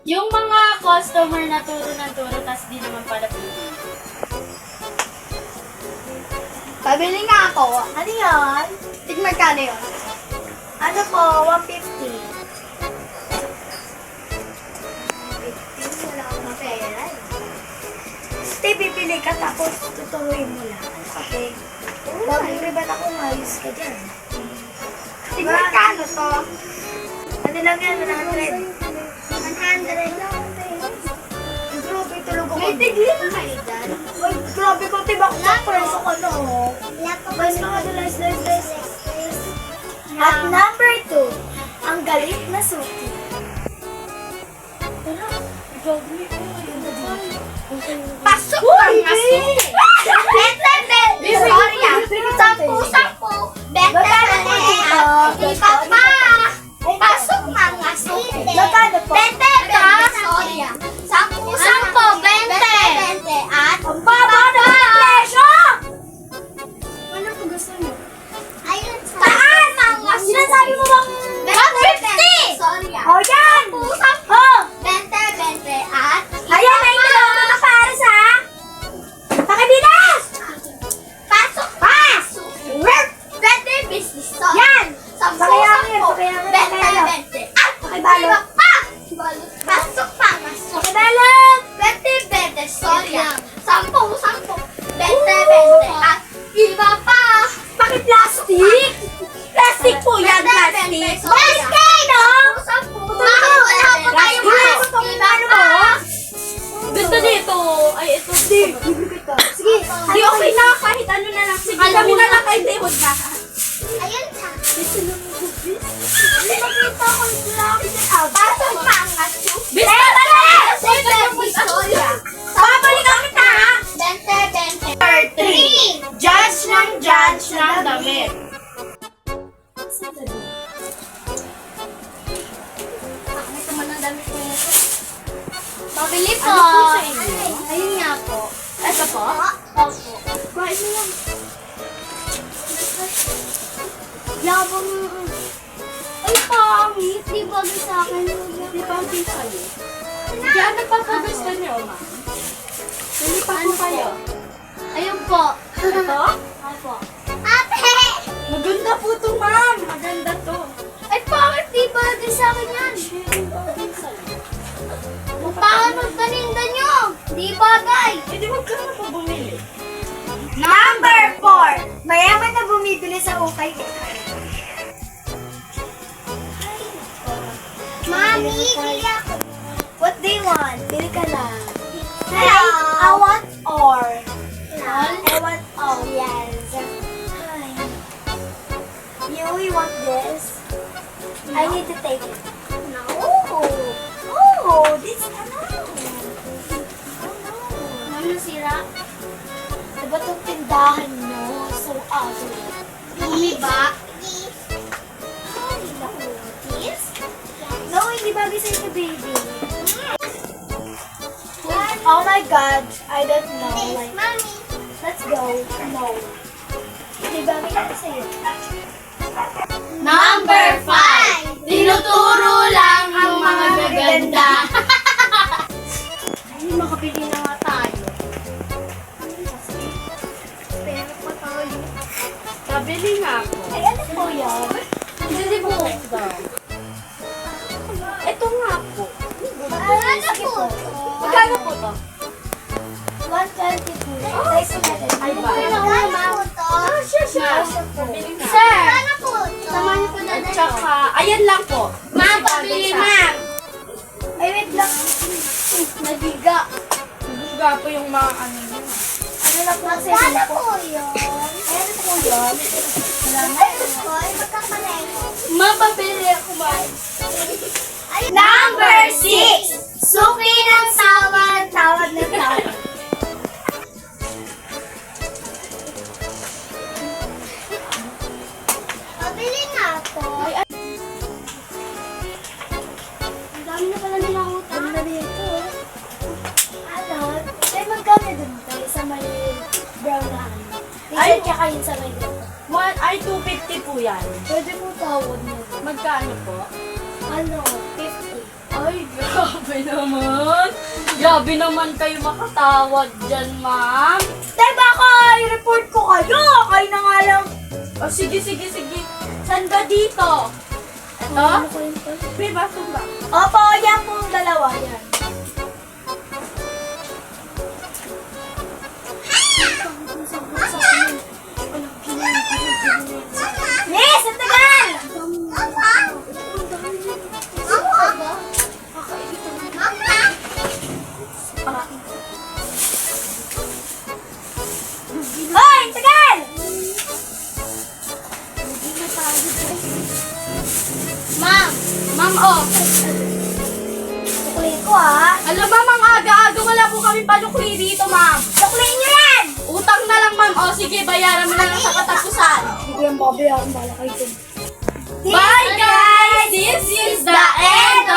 Yung mga customer na turo ng turo, tas di naman pala pili. Pabili nga ako. Ano yan? Magkano yun? Ano po? 150. 150? Wala akong pera. Stay, pipili ka tapos tuturuin mo lang. Okay. Mag-ribat ako, ayos ka dyan. Magkano to? Ano lang yan? 100. 100 lang. Grabe, tulog ako. May tigli na kayo dyan. Ay, grabe ko, tibak na. Preso ko no. Mas mga dulas. At number 2, ang galit na suki. Pasok ang aso. Bente. Sorry ah. 10-10. Bente. Iba pa. Pasok ang aso. Magkano po? Bente. Sorry ah. 10-10. Bente. At ang baba na ang presyo. Ano po gusto mo? Ayun. Taan mga aso. Sinasabi mo bang 150? Sorry ah. O yan. 10-10. Bente. At ayan na ito mga pares ha. Pakibilas. Pasok. Bente business. Yan. 10-10. Bente. At pakibalo. Pasok pa. Pakibalo. Bente. Sorry ah. 10-10. Bente. At iba pa. Pakiplastic. Plastic po yan. Plastic. Plastic no? Wala po tayo Benta dito. Ay, ito. Sige. Di okay na. Kahit ano na lang. Sige, kami na lang kayo table na. Ayun siya. Nakita ko lang. Pasok pa ang aso. Babalik kami ta ha. Bente. 3. Judge ng damit. Bakit naman ang damit ko ito? Pabili po. Ano po sa inyo? Ayun nga po. Ito po? Opo. Kuhain mo lang. Yabang. Ay, pangit. Di bagay sa akin. Di ba ang sa'yo? Diyan nagpapagusto niyo, ma'am. Nalipat po kayo. Ayun po. Ito? Opo. Ate! Maganda po ito, ma'am. Maganda to. Ay, pangit. Di bagay sa akin yan. Paano taninda nyo? Di bagay. Eh, di wag ka na po bumili. Number 4. Mayaman na bumibili sa ukay. Mami, bili ako. What do you want? Bili ka lang. Hello? I want all. All? I want all. Yes. Hi. You want this? I need to take it. No. Oh, this ano? Oh no. Ano sira? Diba itong tindahan nyo? So ugly. Diba? Ay, naku. This? No, hindi bagay sa ito, baby. Oh my God. I don't know. Like, Mommy. Let's go. No. Hindi bagay ito sa'yo. Number 5. Tinuturo lang ang mga maganda. Ay, makabili na nga tayo. Pero pa tayo. Pabili nga ako. Ay, ano po yan? Hindi po. Ito nga po. Ano po? Magkano po to? 122. Ay, ba? Ano po to? Siya. Pabili nga. Sir! Ano po to? Tama niyo po na At saka, ayan lang po. Ma'am, pabili, ma'am. Ay, wait lang. Nagiga. Busga po yung mga ano nyo. Ano lang po kasi ano po yun? Ano po yun? Ano po? Ay, magkakalengo. Mapabili ako, ma'am. Number 6. Suki ng tawad ng tawad. Pabili nga ako. Ang dami na pala nila utang. Ang dami ito. Ano? Ay, magkano dun tayo sa may brown na ano? Ay, Tsaka yun sa may brown. Ay, 250 po yan. Pwede mo tawad mo. Magkano po? Ano? 50. Ay, Ay, grabe naman. Grabe naman kayo makatawad dyan, ma'am. Tay, baka i-report ko kayo. Kayo na nga lang. O, sige. Saan ba dito? Ito? May baso ba? Opo, yan po ang dalawa. Yan. Yes, ang tagal! Hoy, ang tagal! Ma'am, oh. Tukulin ko ha. Alam ma'am, ang aga-aga wala po kami panukli dito, ma'am. Tukulin nyo yan! Utang na lang, ma'am. O, sige, bayaran mo na lang sa katapusan. Hindi ko yung babayaran. Bala kayo dun. Bye, guys! This is the end